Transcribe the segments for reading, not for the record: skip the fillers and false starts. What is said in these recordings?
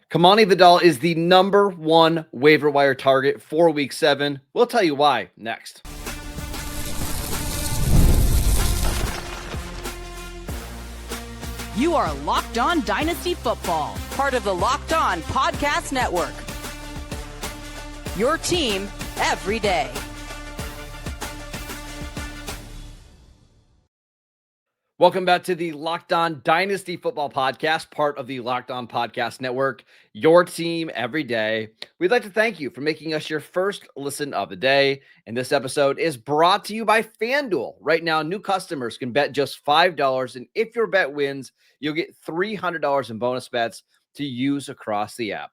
Kamani Vidal is the number one waiver wire target for Week 7. We'll tell you why next. You are Locked On Dynasty Football, part of the Locked On Podcast Network. Your team every day. Welcome back to the Locked On Dynasty Football Podcast, part of the Locked On Podcast Network, your team every day. We'd like to thank you for making us your first listen of the day. And this episode is brought to you by FanDuel. Right now, new customers can bet just $5. And if your bet wins, you'll get $300 in bonus bets to use across the app.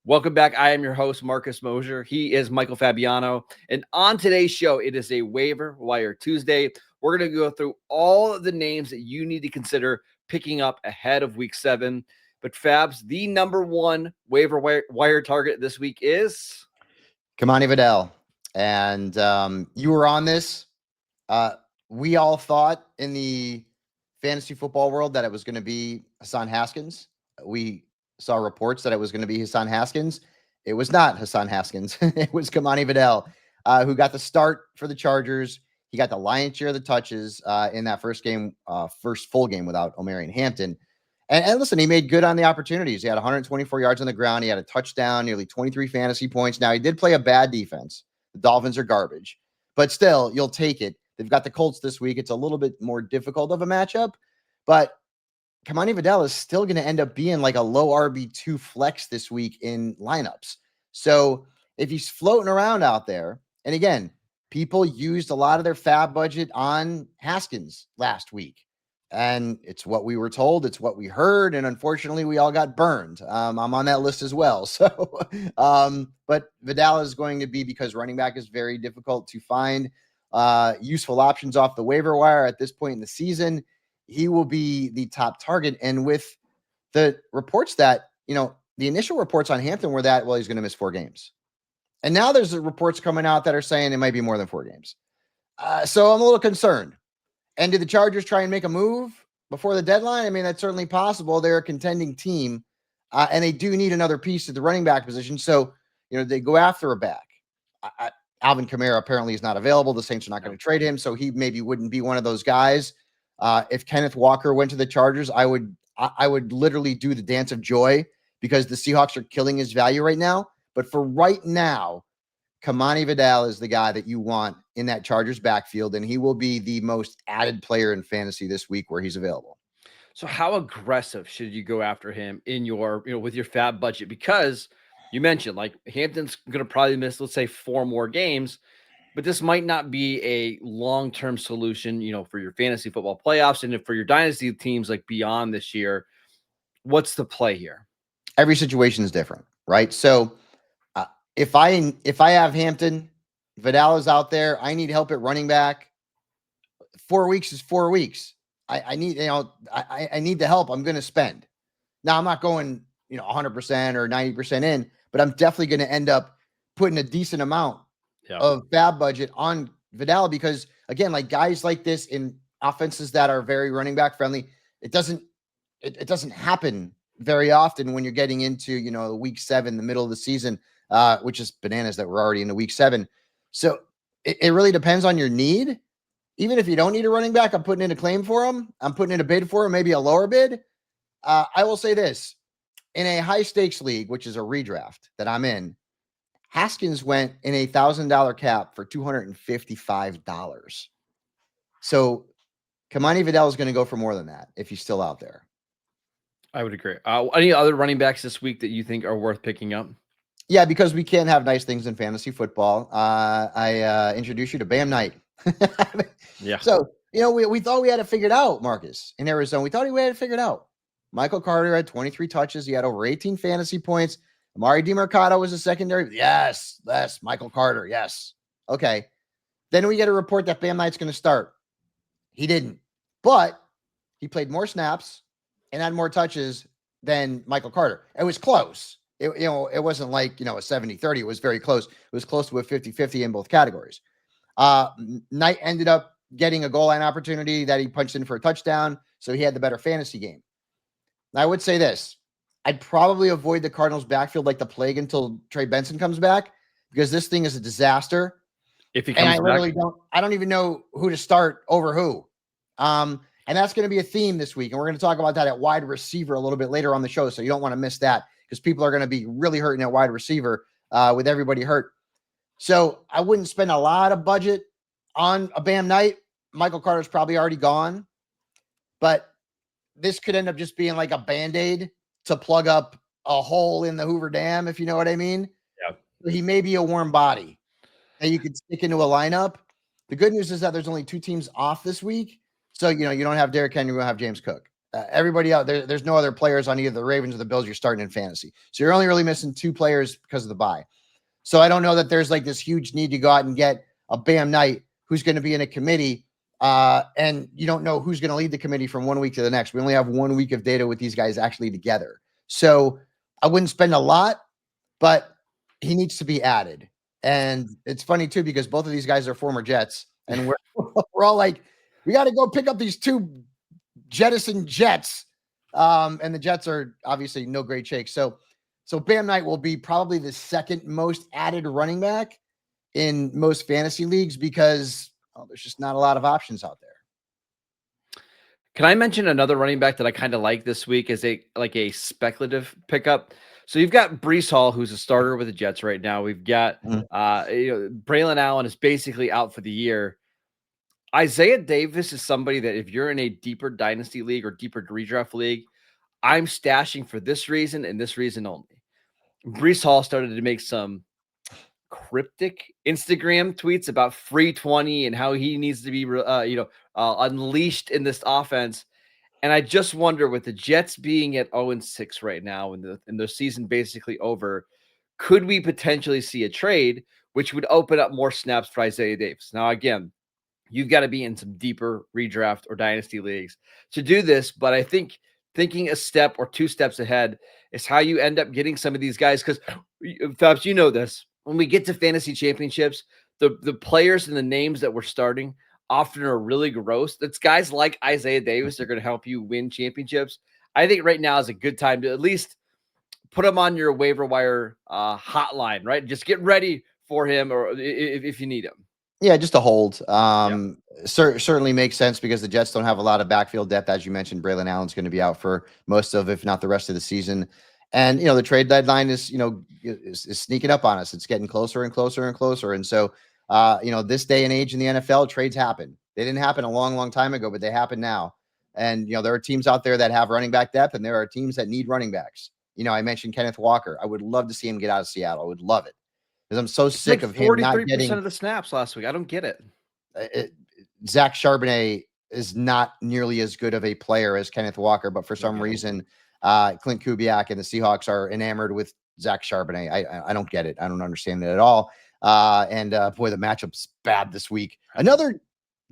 Welcome back. I am your host, Marcus Mosher. He is Michael Fabiano. And on today's show, it is a Waiver Wire Tuesday. We're going to go through all of the names that you need to consider picking up ahead of Week 7. But Fabs, the number one waiver wire target this week is Kamani Vidal. And you were on this. We all thought in the fantasy football world that it was going to be Hassan Haskins. We saw reports that it was going to be Hassan Haskins. It was not Hassan Haskins. It was Kamani Vidal, who got the start for the Chargers. He got the lion's share of the touches in that first full game without Omarion Hampton. And listen, he made good on the opportunities. He had 124 yards on the ground. He had a touchdown, nearly 23 fantasy points. Now, he did play a bad defense. The Dolphins are garbage. But still, you'll take it. They've got the Colts this week. It's a little bit more difficult of a matchup. But Kamani Vidal is still going to end up being like a low RB2 flex this week in lineups. So if he's floating around out there, and again, people used a lot of their FAAB budget on Haskins last week. And it's what we were told. It's what we heard. And unfortunately, we all got burned. I'm on that list as well. So, but Vidal is going to be, because running back is very difficult to find useful options off the waiver wire at this point in the season. He will be the top target. And with the reports that, the initial reports on Hampton were that, well, he's going to miss 4 games. And now there's reports coming out that are saying it might be more than 4 games. So I'm a little concerned. And did the Chargers try and make a move before the deadline? I mean, that's certainly possible. They're a contending team, and they do need another piece at the running back position. So, they go after a back. Alvin Kamara apparently is not available. The Saints are not going to trade him, so he maybe wouldn't be one of those guys. If Kenneth Walker went to the Chargers, I would literally do the dance of joy, because the Seahawks are killing his value right now. But for right now, Kamani Vidal is the guy that you want in that Chargers backfield, and he will be the most added player in fantasy this week where he's available. So how aggressive should you go after him in your, with your FAAB budget? Because you mentioned, like, Hampton's going to probably miss, let's say, 4 more games, but this might not be a long-term solution, for your fantasy football playoffs and for your dynasty teams, like, beyond this year. What's the play here? Every situation is different, right? So if I have Hampton, Vidal is out there, I need help at running back. 4 weeks is 4 weeks. I need, I need the help I'm going to spend. Now, I'm not going, 100% or 90% in, but I'm definitely going to end up putting a decent amount of FAAB budget on Vidal, because again, like, guys like this in offenses that are very running back friendly, it doesn't happen very often when you're getting into, week 7, the middle of the season, which is bananas that we're already into week 7. So it really depends on your need. Even if you don't need a running back, I'm putting in a claim for him. I'm putting in a bid for him, maybe a lower bid. I will say this. In a high stakes league, which is a redraft that I'm in, Haskins went in a $1,000 cap for $255. So Kamani Vidal is going to go for more than that if he's still out there. I would agree. Any other running backs this week that you think are worth picking up? Yeah, because we can't have nice things in fantasy football. I introduced you to Bam Knight. Yeah. So, we thought we had it figured out, Marcus, in Arizona. We thought we had it figured out. Michael Carter had 23 touches. He had over 18 fantasy points. Amari DiMercato was a secondary. Yes, Michael Carter. Yes. Okay. Then we get a report that Bam Knight's going to start. He didn't. But he played more snaps and had more touches than Michael Carter. It was close. It wasn't like, a 70-30. It was very close. It was close to a 50-50 in both categories. Knight ended up getting a goal line opportunity that he punched in for a touchdown, so he had the better fantasy game. Now, I would say this. I'd probably avoid the Cardinals backfield like the plague until Trey Benson comes back, because this thing is a disaster. If he And comes I literally don't even know who to start over who. And that's going to be a theme this week. And we're going to talk about that at wide receiver a little bit later on the show. So you don't want to miss that, because people are going to be really hurting at wide receiver with everybody hurt. So I wouldn't spend a lot of budget on a Bam Knight. Michael Carter's probably already gone, but this could end up just being like a Band-Aid to plug up a hole in the Hoover Dam, if you know what I mean. Yeah. He may be a warm body that you could stick into a lineup. The good news is that there's only 2 teams off this week. So, you don't have Derrick Henry, you don't have James Cook. Everybody out there, there's no other players on either the Ravens or the Bills you're starting in fantasy. So you're only really missing 2 players because of the bye. So I don't know that there's like this huge need to go out and get a Bam Knight who's going to be in a committee. And you don't know who's going to lead the committee from one week to the next. We only have 1 week of data with these guys actually together. So I wouldn't spend a lot, but he needs to be added. And it's funny too, because both of these guys are former Jets, and we're all like, we got to go pick up these 2 jettison Jets. And the Jets are obviously no great shake. So Bam Knight will be probably the second most added running back in most fantasy leagues, because there's just not a lot of options out there. Can I mention another running back that I kind of like this week as a speculative pickup? So you've got Breece Hall, who's a starter with the Jets right now. We've got Braylon Allen is basically out for the year. Isaiah Davis is somebody that if you're in a deeper dynasty league or deeper redraft league, I'm stashing for this reason and this reason only. Breece Hall started to make some cryptic Instagram tweets about free 20 and how he needs to be, unleashed in this offense. And I just wonder, with the Jets being at 0-6 right now and the season basically over, could we potentially see a trade which would open up more snaps for Isaiah Davis? Now, again, you've got to be in some deeper redraft or dynasty leagues to do this. But I think thinking a step or 2 steps ahead is how you end up getting some of these guys. Because, Fabs, you know this. When we get to fantasy championships, the players and the names that we're starting often are really gross. That's guys like Isaiah Davis are going to help you win championships. I think right now is a good time to at least put him on your waiver wire hotline, right? Just get ready for him, or if you need him. Yeah, just a hold. Certainly makes sense, because the Jets don't have a lot of backfield depth. As you mentioned, Braylon Allen's going to be out for most of, if not the rest of the season. And, the trade deadline is sneaking up on us. It's getting closer and closer and closer. And so, this day and age in the NFL, trades happen. They didn't happen a long, long time ago, but they happen now. And, there are teams out there that have running back depth, and there are teams that need running backs. I mentioned Kenneth Walker. I would love to see him get out of Seattle. I would love it, because I'm so sick of him not getting 43% of the snaps last week. I don't get it. Zach Charbonnet is not nearly as good of a player as Kenneth Walker, but for some reason, Clint Kubiak and the Seahawks are enamored with Zach Charbonnet. I don't get it. I don't understand it at all. Boy, the matchup's bad this week. Another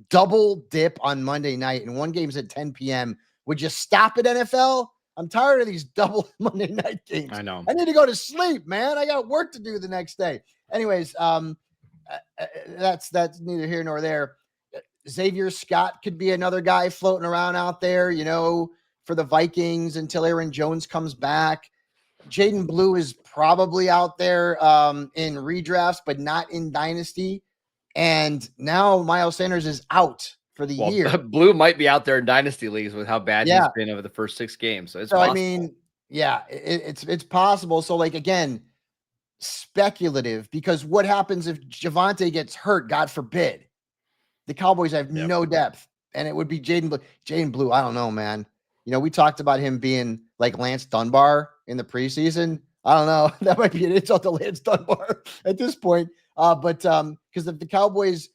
double dip on Monday night, and one game's at 10 p.m. Would you stop it, NFL? I'm tired of these double Monday night games. I know. I need to go to sleep, man. I got work to do the next day. Anyways, that's neither here nor there. Xavier Scott could be another guy floating around out there, for the Vikings until Aaron Jones comes back. Jaden Blue is probably out there in redrafts, but not in dynasty. And now Miles Sanders is out for the year. Blue might be out there in dynasty leagues with how bad he's been over the first 6 games. So it's possible. I mean, it's possible. So, again, speculative, because what happens if Javonte gets hurt? God forbid. The Cowboys have no depth, and it would be Jaden Blue. Jaden Blue, I don't know, man. We talked about him being like Lance Dunbar in the preseason. I don't know. That might be an insult to Lance Dunbar at this point. But because if the Cowboys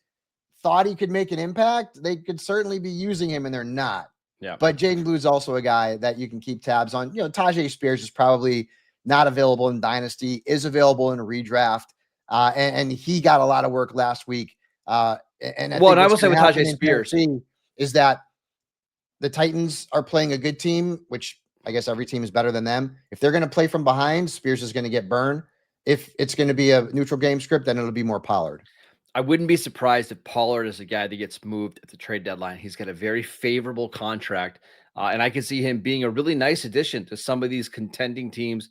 thought he could make an impact, they could certainly be using him, and they're not. Yeah. But Jaden Blue is also a guy that you can keep tabs on. Tajay Spears is probably not available in dynasty, is available in a redraft. And he got a lot of work last week. And I will say with Tajay Spears is that the Titans are playing a good team, which I guess every team is better than them. If they're going to play from behind, Spears is going to get burned. If it's going to be a neutral game script, then it'll be more Pollard. I wouldn't be surprised if Pollard is a guy that gets moved at the trade deadline. He's got a very favorable contract And I can see him being a really nice addition to some of these contending teams,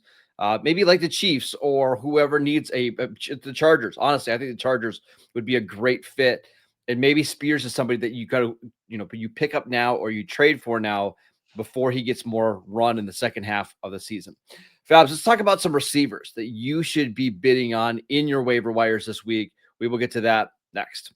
maybe like the Chiefs or whoever needs the Chargers. Honestly, I think the Chargers would be a great fit. And maybe Spears is somebody that you got to, you pick up now or you trade for now before he gets more run in the second half of the season. Fabs, let's talk about some receivers that you should be bidding on in your waiver wires this week. We will get to that next.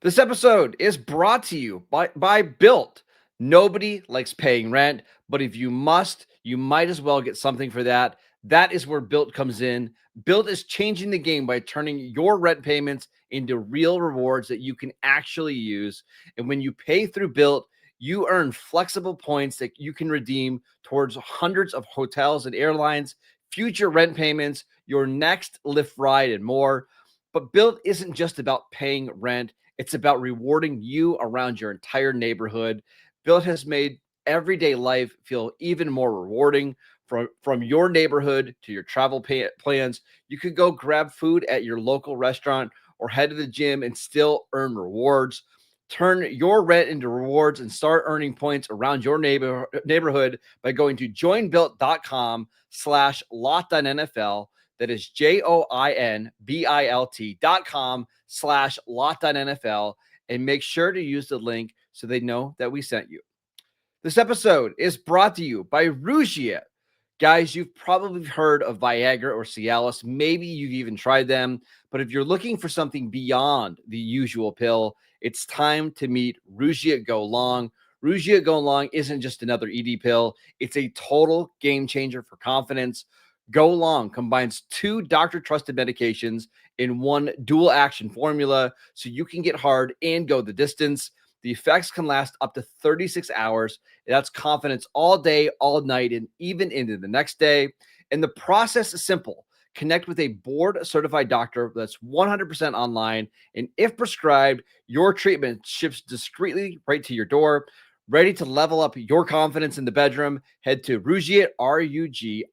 This episode is brought to you by Built. Nobody likes paying rent, but if you must, you might as well get something for that. That is where Built comes in. Built is changing the game by turning your rent payments into real rewards that you can actually use. And when you pay through Built, you earn flexible points that you can redeem towards hundreds of hotels and airlines, future rent payments, your next Lyft ride, and more. But Built isn't just about paying rent. It's about rewarding you around your entire neighborhood. Built has made everyday life feel even more rewarding. From your neighborhood to your travel plans, you could go grab food at your local restaurant or head to the gym and still earn rewards. Turn your rent into rewards and start earning points around your neighborhood by going to joinbuilt.com/LockedOnNFL. That is joinbilt.com/LockedOnNFL, and make sure to use the link so they know that we sent you. This episode is brought to you by reshape. Guys, you've probably heard of Viagra or Cialis. Maybe you've even tried them. But if you're looking for something beyond the usual pill, it's time to meet reshape Go Long. reshape Go Long isn't just another ED pill. It's a total game changer for confidence. Go Long combines 2 doctor-trusted medications in one dual-action formula so you can get hard and go the distance. The effects can last up to 36 hours. That's confidence all day, all night, and even into the next day. And the process is simple. Connect with a board-certified doctor that's 100% online. And if prescribed, your treatment ships discreetly right to your door. Ready to level up your confidence in the bedroom? Head to reshape, RUGIET.com,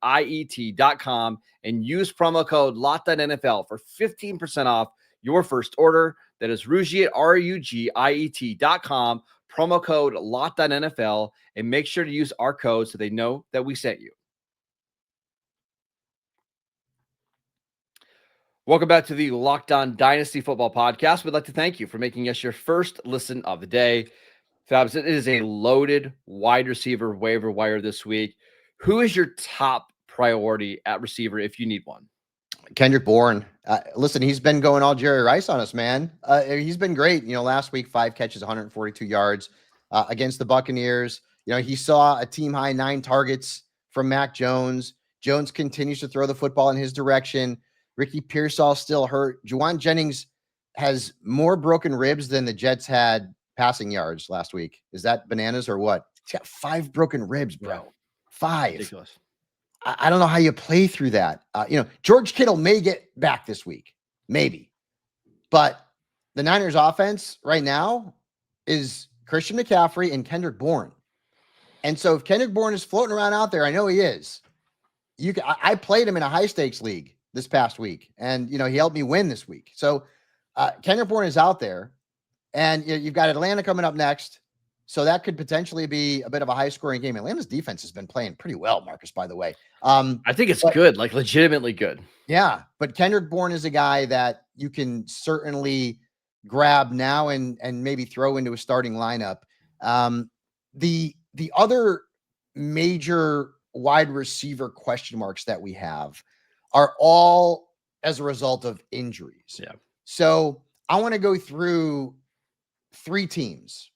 and use promo code LOCKEDONNFL for 15% off your first order. That is reshape, RUGIET.com, promo code LOCKEDONNFL, and make sure to use our code so they know that we sent you. Welcome back to the Locked On Dynasty Football Podcast. We'd like to thank you for making us your first listen of the day. Fabs, it is a loaded wide receiver waiver wire this week. Who is your top priority at receiver if you need one? Kendrick Bourne. Listen, he's been going all Jerry Rice on us, man. He's been great. Last week, 5 catches, 142 yards against the Buccaneers. He saw a team high 9 targets from Mac Jones. Jones continues to throw the football in his direction. Ricky Pearsall still hurt. Juwan Jennings has more broken ribs than the Jets had passing yards last week. Is that bananas or what? He's got 5 broken ribs, bro. Yeah. 5. Ridiculous. I don't know how you play through that. George Kittle may get back this week, maybe. But the Niners offense right now is Christian McCaffrey and Kendrick Bourne. And so if Kendrick Bourne is floating around out there, I know he is. I played him in a high stakes league this past week, and he helped me win this week. So Kendrick Bourne is out there, and you've got Atlanta coming up next. So that could potentially be a bit of a high-scoring game. Atlanta's defense has been playing pretty well, Marcus, by the way. I think it's good, like legitimately good. Yeah, but Kendrick Bourne is a guy that you can certainly grab now and maybe throw into a starting lineup. The other major wide receiver question marks that we have are all as a result of injuries. Yeah. So I want to go through 3 teams,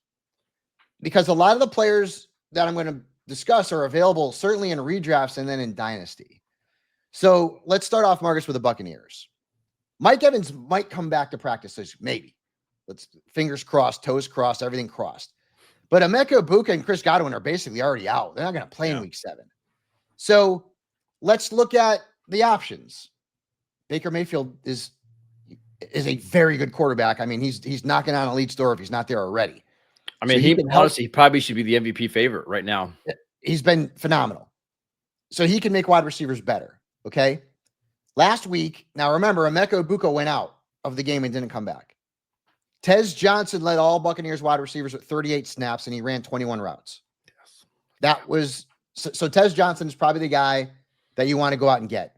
because a lot of the players that I'm going to discuss are available certainly in redrafts and then in Dynasty. So let's start off, Marcus, with the Buccaneers. Mike Evans might come back to practice, maybe. Let's fingers crossed, toes crossed, everything crossed. But Emeka Egbuka and Chris Godwin are basically already out. They're not going to play in week 7. So let's look at the options. Baker Mayfield is a very good quarterback. I mean, he's knocking on a lead door if he's not there already. I mean, he probably should be the MVP favorite right now. He's been phenomenal. So he can make wide receivers better. Okay. Last week, now remember, Emeka Egbuka went out of the game and didn't come back. Tez Johnson led all Buccaneers wide receivers with 38 snaps, and he ran 21 routes. Yes. That was so Tez Johnson is probably the guy that you want to go out and get.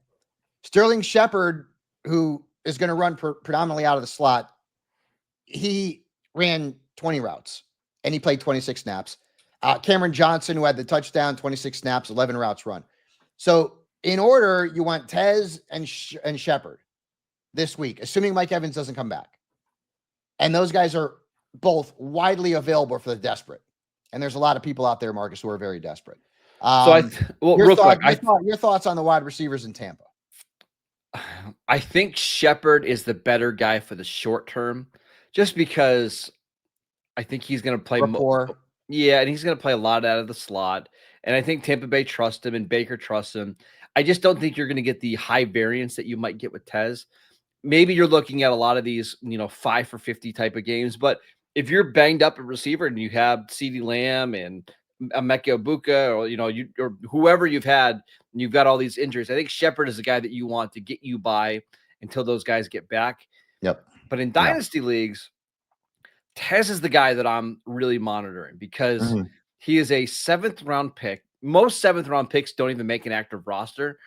Sterling Shepard, who is going to run predominantly out of the slot, he ran 20 routes, and he played 26 snaps. Cameron Johnson, who had the touchdown, 26 snaps, 11 routes run. So in order, you want Tez and Shepard this week, assuming Mike Evans doesn't come back. And those guys are both widely available for the desperate. And there's a lot of people out there, Marcus, who are very desperate. Your thoughts on the wide receivers in Tampa? I think Shepard is the better guy for the short term, just because I think he's going to play more. Yeah, and he's going to play a lot out of the slot. And I think Tampa Bay trusts him and Baker trusts him. I just don't think you're going to get the high variance that you might get with Tez. Maybe you're looking at a lot of these, 5 for 50 type of games. But if you're banged up at receiver and you have CeeDee Lamb and Emeka Egbuka, or whoever you've had, and you've got all these injuries, I think Shepard is the guy that you want to get you by until those guys get back. Yep. But in dynasty leagues, Tez is the guy that I'm really monitoring because he is a 7th round pick. Most 7th round picks don't even make an active roster,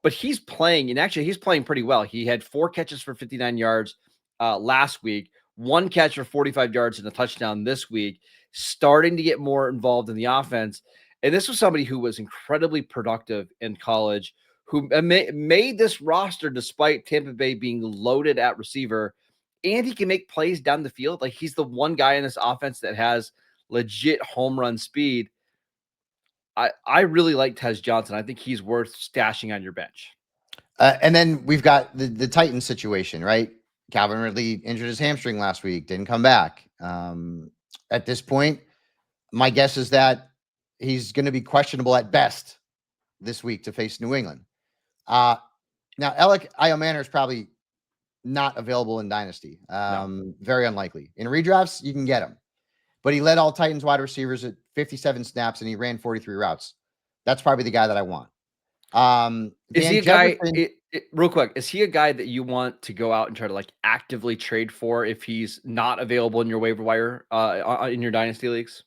but he's playing, and actually he's playing pretty well. He had 4 catches for 59 yards last week, 1 catch for 45 yards and a touchdown this week, starting to get more involved in the offense. And this was somebody who was incredibly productive in college, who made this roster despite Tampa Bay being loaded at receiver. And he can make plays down the field. Like, he's the one guy in this offense that has legit home run speed. I really like Tez Johnson. I think he's worth stashing on your bench. And then we've got the Titans situation, right? Calvin Ridley injured his hamstring last week, didn't come back. At this point, my guess is that he's going to be questionable at best this week to face New England. Now, Alec Iomanner is probably not available in Dynasty. Very unlikely. In redrafts, you can get him. But he led all Titans wide receivers at 57 snaps, and he ran 43 routes. That's probably the guy that I want. Is he a guy, real quick, is he a guy that you want to go out and try to actively trade for if he's not available in your waiver wire in your Dynasty leagues?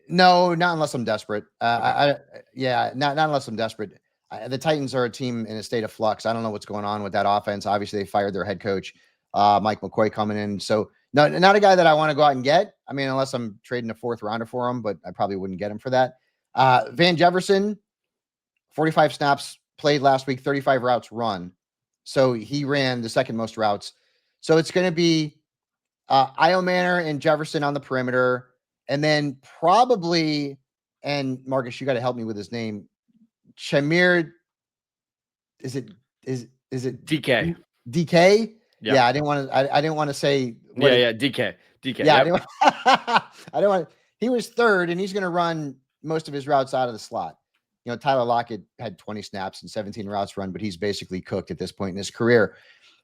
No, not unless I'm desperate. Not unless I'm desperate. The Titans are a team in a state of flux. I don't know what's going on with that offense. Obviously, they fired their head coach, Mike McCoy, coming in. So, no, not a guy that I want to go out and get. I mean, unless I'm trading a 4th rounder for him, but I probably wouldn't get him for that. Van Jefferson, 45 snaps played last week, 35 routes run. So he ran the 2nd most routes. So it's going to be Iomanner and Jefferson on the perimeter. And then probably, and Marcus, you got to help me with his name, Shamir, is it DK? DK? Yep. Yeah, I didn't want to say. DK. Yeah, yep. I didn't want. He was 3rd, and he's going to run most of his routes out of the slot. Tyler Lockett had 20 snaps and 17 routes run, but he's basically cooked at this point in his career.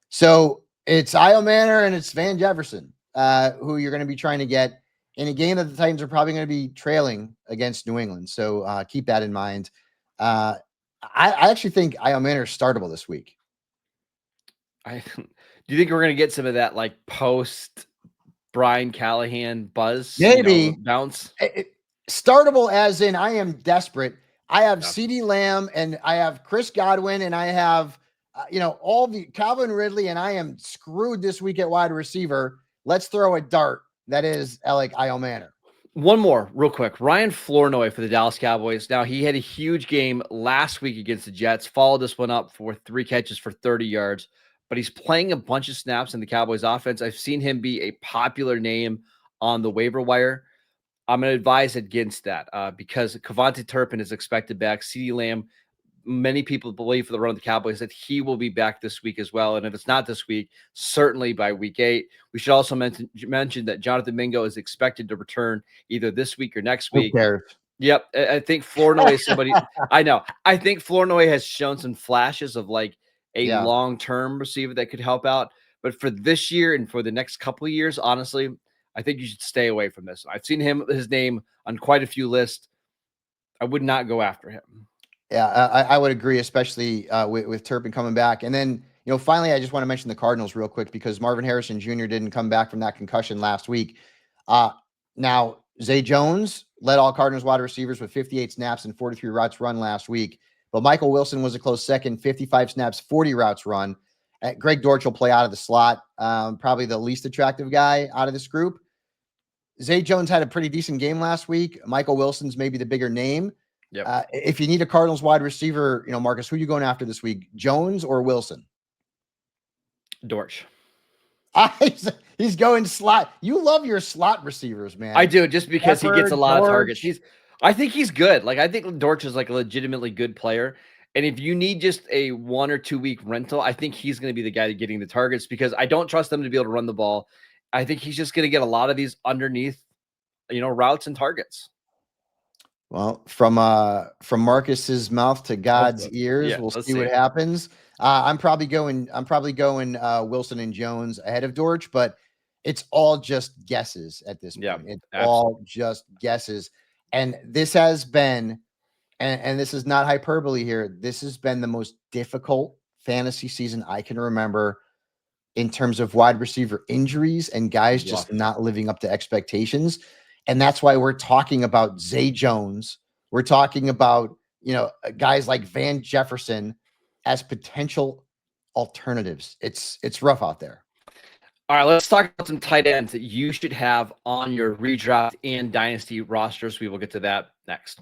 So it's Iomanner and it's Van Jefferson, who you're going to be trying to get in a game that the Titans are probably going to be trailing against New England. So keep that in mind. I actually think Iomanner is startable this week. Do you think we're going to get some of that post Brian Callahan buzz? Maybe bounce. Startable as in I am desperate. I have CeeDee Lamb and I have Chris Godwin and I have all the Calvin Ridley, and I am screwed this week at wide receiver. Let's throw a dart. That is Alec Iomanner. One more real quick. Ryan Flournoy for the Dallas Cowboys. Now, he had a huge game last week against the Jets, followed this one up for 3 catches for 30 yards, but he's playing a bunch of snaps in the Cowboys offense. I've seen him be a popular name on the waiver wire. I'm going to advise against that because Kevontae Turpin is expected back. CeeDee Lamb, many people believe for the run of the Cowboys that he will be back this week as well. And if it's not this week, certainly by week 8. We should also mention that Jonathan Mingo is expected to return either this week or next week. Who cares? Yep. I think Flournoy is somebody I know. I think Flournoy has shown some flashes of a long-term receiver that could help out. But for this year and for the next couple of years, honestly, I think you should stay away from this. I've seen his name on quite a few lists. I would not go after him. Yeah, I would agree, especially with Turpin coming back. And then Finally, I just want to mention the Cardinals real quick because Marvin Harrison Jr. didn't come back from that concussion last week. Now, Zay Jones led all Cardinals wide receivers with 58 snaps and 43 routes run last week. But Michael Wilson was a close second, 55 snaps, 40 routes run. Greg Dortch will play out of the slot, probably the least attractive guy out of this group. Zay Jones had a pretty decent game last week. Michael Wilson's maybe the bigger name. Yep. If you need a Cardinals wide receiver, Marcus, who are you going after this week, Jones or Wilson? Dortch. He's going slot. You love your slot receivers, man. I do, just because he gets a lot of targets. Dortch. I think he's good. Like, I think Dortch is like a legitimately good player. And if you need just a 1 or 2 week rental, I think he's going to be the guy getting the targets because I don't trust them to be able to run the ball. I think he's just going to get a lot of these underneath, routes and targets. Well, from Marcus's mouth to God's ears, we'll see what happens. I'm probably going Wilson and Jones ahead of Dortch, but it's all just guesses at this point. It's all just guesses. And this has been, and this is not hyperbole here, this has been the most difficult fantasy season I can remember in terms of wide receiver injuries and guys just not living up to expectations. And that's why we're talking about Zay Jones. We're talking about, guys like Van Jefferson as potential alternatives. It's rough out there. All right, let's talk about some tight ends that you should have on your redraft and dynasty rosters. We will get to that next.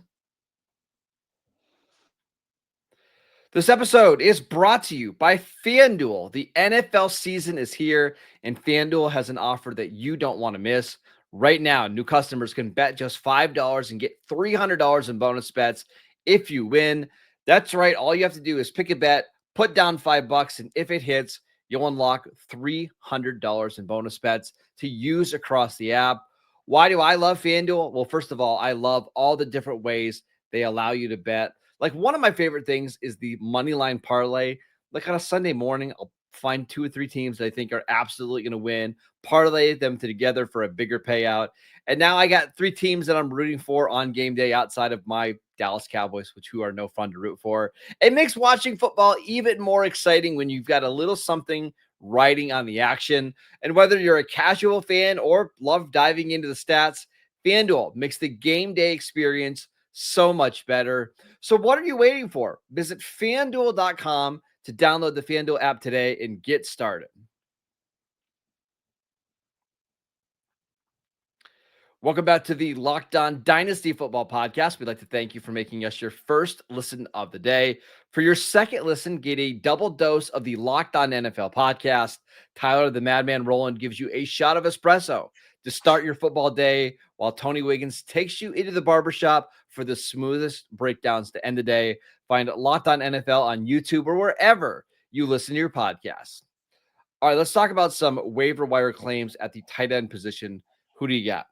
This episode is brought to you by FanDuel. The NFL season is here, and FanDuel has an offer that you don't want to miss. Right now, new customers can bet just $5 and get $300 in bonus bets if you win. That's right. All you have to do is pick a bet, put down $5, and if it hits, you'll unlock $300 in bonus bets to use across the app. Why do I love FanDuel? Well, first of all, I love all the different ways they allow you to bet. Like, one of my favorite things is the money line parlay. Like, on a Sunday morning, I'll find 2 or 3 teams that I think are absolutely going to win, parlay them together for a bigger payout. And now I got 3 teams that I'm rooting for on game day outside of my Dallas Cowboys, who are no fun to root for. It makes watching football even more exciting when you've got a little something riding on the action. And whether you're a casual fan or love diving into the stats, FanDuel makes the game day experience so much better. So what are you waiting for? Visit FanDuel.com to download the FanDuel app today and get started. Welcome back to the Locked On Dynasty Football Podcast. We'd like to thank you for making us your first listen of the day. For your second listen, get a double dose of the Locked On NFL Podcast. Tyler, the Madman Roland, gives you a shot of espresso to start your football day, while Tony Wiggins takes you into the barbershop for the smoothest breakdowns to end the day. Find Locked On NFL on YouTube or wherever you listen to your podcasts. All right, let's talk about some waiver wire claims at the tight end position. Who do you got?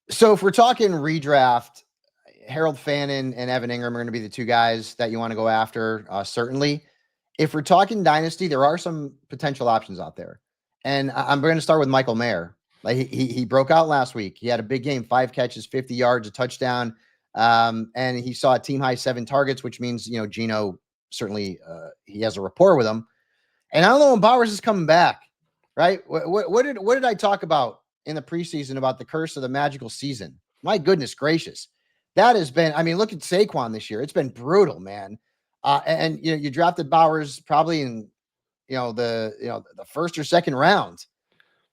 So if we're talking redraft, Harold Fannin and Evan Ingram are going to be the 2 guys that you want to go after, certainly. If we're talking dynasty, there are some potential options out there. And I'm going to start with Michael Mayer. Like he broke out last week. He had a big game, 5 catches, 50 yards, a touchdown. And he saw a team high 7 targets, which means, Gino certainly he has a rapport with him. And I don't know when Bowers is coming back, right? What did I talk about in the preseason about the curse of the magical season? My goodness gracious. That has been, look at Saquon this year. It's been brutal, man. And you drafted Bowers probably in, the first or second round.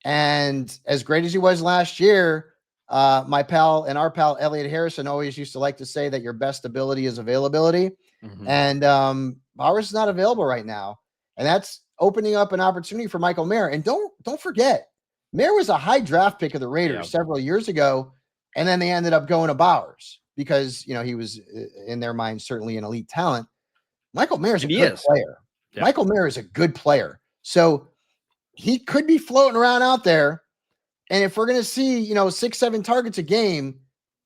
And as great as he was last year, my pal and our pal Elliot Harrison always used to like to say that your best ability is availability. Mm-hmm. And Bowers is not available right now. And that's opening up an opportunity for Michael Mayer. And don't forget, Mayer was a high draft pick of the Raiders several years ago. And then they ended up going to Bowers because, he was in their mind certainly an elite talent. Michael Mayer is a good player. Yeah. Michael Mayer is a good player. So he could be floating around out there. And if we're going to see, 6-7 targets a game,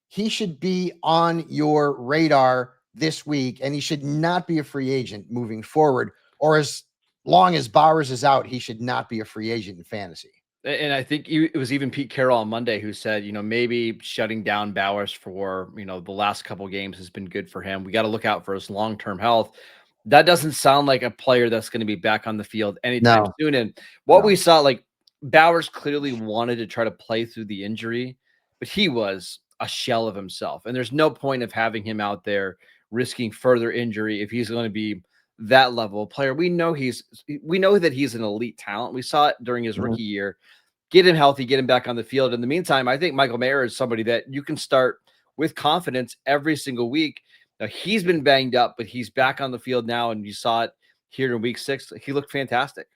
he should be on your radar this week. And he should not be a free agent moving forward. Or as long as Bowers is out, he should not be a free agent in fantasy. And I think it was even Pete Carroll on Monday who said, maybe shutting down Bowers for, the last couple of games has been good for him. We got to look out for his long-term health. That doesn't sound like a player that's going to be back on the field anytime No, soon. And what no. we saw, like Bowers clearly wanted to try to play through the injury, but he was a shell of himself. And there's no point of having him out there risking further injury if he's going to be that level of player. We know that he's an elite talent. We saw it during his rookie year. Get him healthy, get him back on the field. In the meantime, I think Michael Mayer is somebody that you can start with confidence every single week. Now, he's been banged up, but he's back on the field now, and you saw it here in week 6. He looked fantastic.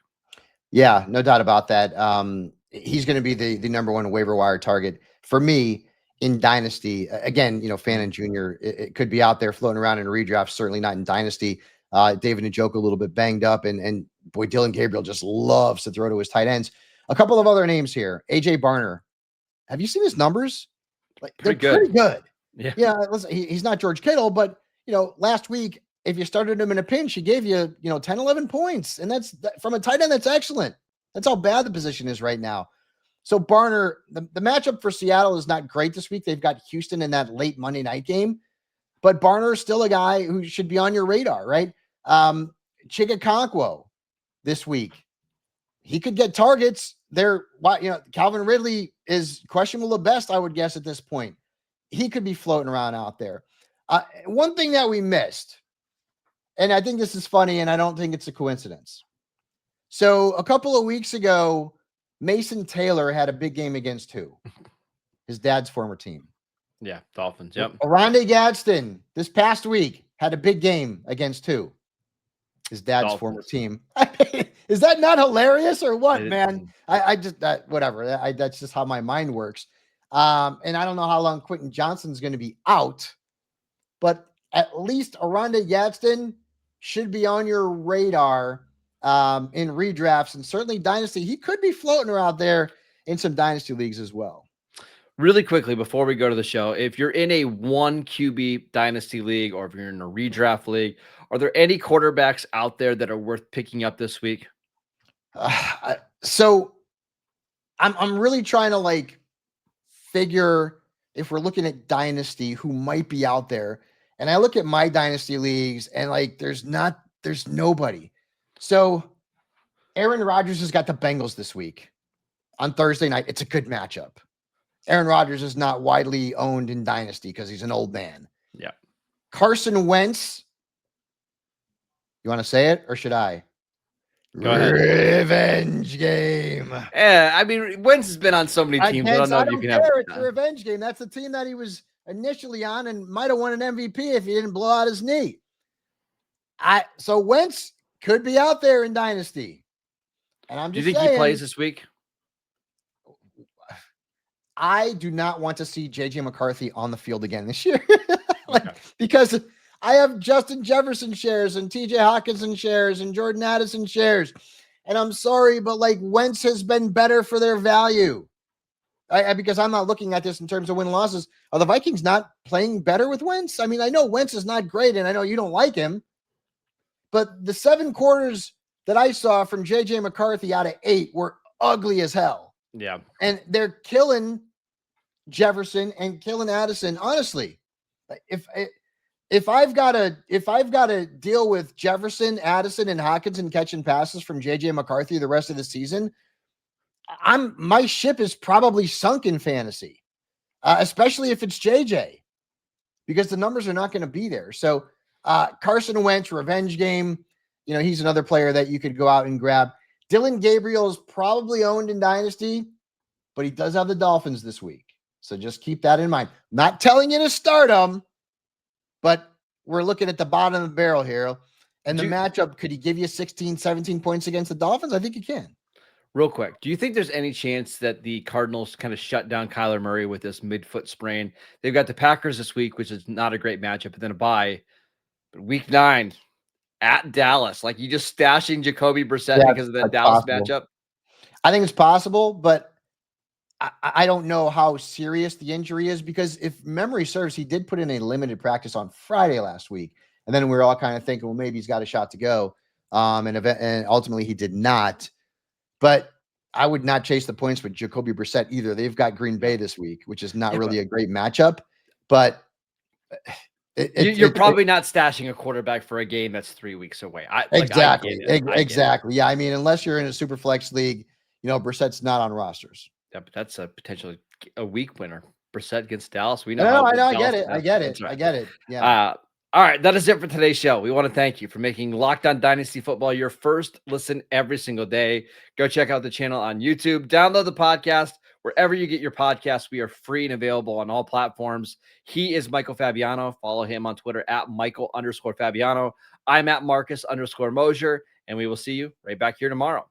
Yeah, no doubt about that. He's going to be the number one waiver wire target for me in Dynasty. Again, Fan and Junior, it could be out there floating around in redraft, certainly not in Dynasty. David Njoku a little bit banged up, and boy, Dylan Gabriel just loves to throw to his tight ends. A couple of other names here. AJ Barner. Have you seen his numbers? Like, they're pretty good. Yeah. Listen, he's not George Kittle, but last week, if you started him in a pinch, he gave you, 10, 11 points. And that's from a tight end. That's excellent. That's how bad the position is right now. So Barner, the matchup for Seattle is not great this week. They've got Houston in that late Monday night game, but Barner is still a guy who should be on your radar, right? Chigakonkwo this week, he could get targets there. Calvin Ridley is questionable at best, I would guess at this point. He could be floating around out there. One thing that we missed, and I think this is funny, and I don't think it's a coincidence. So a couple of weeks ago, Mason Taylor had a big game against who? His dad's former team. Yeah, Dolphins. Yep. Oronde Gadsden this past week had a big game against who? His dad's former team. Is that not hilarious or what, man? I just whatever. That's just how my mind works. And I don't know how long Quentin Johnston's going to be out, but at least Oronde Gadsden should be on your radar in redrafts and certainly Dynasty. He could be floating around there in some Dynasty leagues as well. Really quickly, before we go to the show, if you're in a 1 QB Dynasty league or if you're in a redraft league, are there any quarterbacks out there that are worth picking up this week? So I'm really trying to figure if we're looking at Dynasty who might be out there. And I look at my Dynasty leagues and there's nobody. So Aaron Rodgers has got the Bengals this week on Thursday night. It's a good matchup. Aaron Rodgers is not widely owned in Dynasty because he's an old man. Yeah. Carson Wentz. You want to say it or should I? Go ahead. Revenge game. Yeah, I mean, Wentz has been on so many teams. I don't know if you can have it's a revenge game. That's the team that he was initially on and might have won an MVP if he didn't blow out his knee. So Wentz could be out there in Dynasty. And I'm just Do you think he plays this week? I do not want to see JJ McCarthy on the field again this year. Because I have Justin Jefferson shares and TJ Hawkinson shares and Jordan Addison shares. And I'm sorry, but Wentz has been better for their value. Because I'm not looking at this in terms of win losses. Are the Vikings not playing better with Wentz? I mean, I know Wentz is not great and I know you don't like him, but the 7 quarters that I saw from JJ McCarthy out of 8 were ugly as hell. Yeah. And they're killing Jefferson and killing Addison. Honestly, if I've got to deal with Jefferson, Addison, and Hawkinson catching passes from JJ McCarthy the rest of the season, my ship is probably sunk in fantasy, especially if it's JJ, because the numbers are not going to be there. So Carson Wentz, revenge game. He's another player that you could go out and grab. Dylan Gabriel is probably owned in Dynasty, but he does have the Dolphins this week. So just keep that in mind. Not telling you to start him, but we're looking at the bottom of the barrel here. And the matchup, could he give you 16, 17 points against the Dolphins? I think he can. Real quick, do you think there's any chance that the Cardinals kind of shut down Kyler Murray with this midfoot sprain? They've got the Packers this week, which is not a great matchup, but then a bye. But week 9 at Dallas, you just stashing Jacoby Brissett because of the Dallas matchup? I think it's possible, but I don't know how serious the injury is, because if memory serves, he did put in a limited practice on Friday last week. And then we were all kind of thinking, well, maybe he's got a shot to go. And ultimately he did not. But I would not chase the points with Jacoby Brissett either. They've got Green Bay this week, which is not really a great matchup. But You're probably not stashing a quarterback for a game that's 3 weeks away. Exactly. I get it. Exactly. Yeah. I mean, unless you're in a super flex league, Brissett's not on rosters. Yeah, but that's a potentially a week winner. Brissett against Dallas. We No, know. I know. I get it. I get it. Right. I get it. Yeah. All right. That is it for today's show. We want to thank you for making Locked On Dynasty Football your first listen every single day. Go check out the channel on YouTube. Download the podcast wherever you get your podcasts. We are free and available on all platforms. He is Michael Fabiano. Follow him on Twitter at Michael_Fabiano. I'm at Marcus_Mosher, and we will see you right back here tomorrow.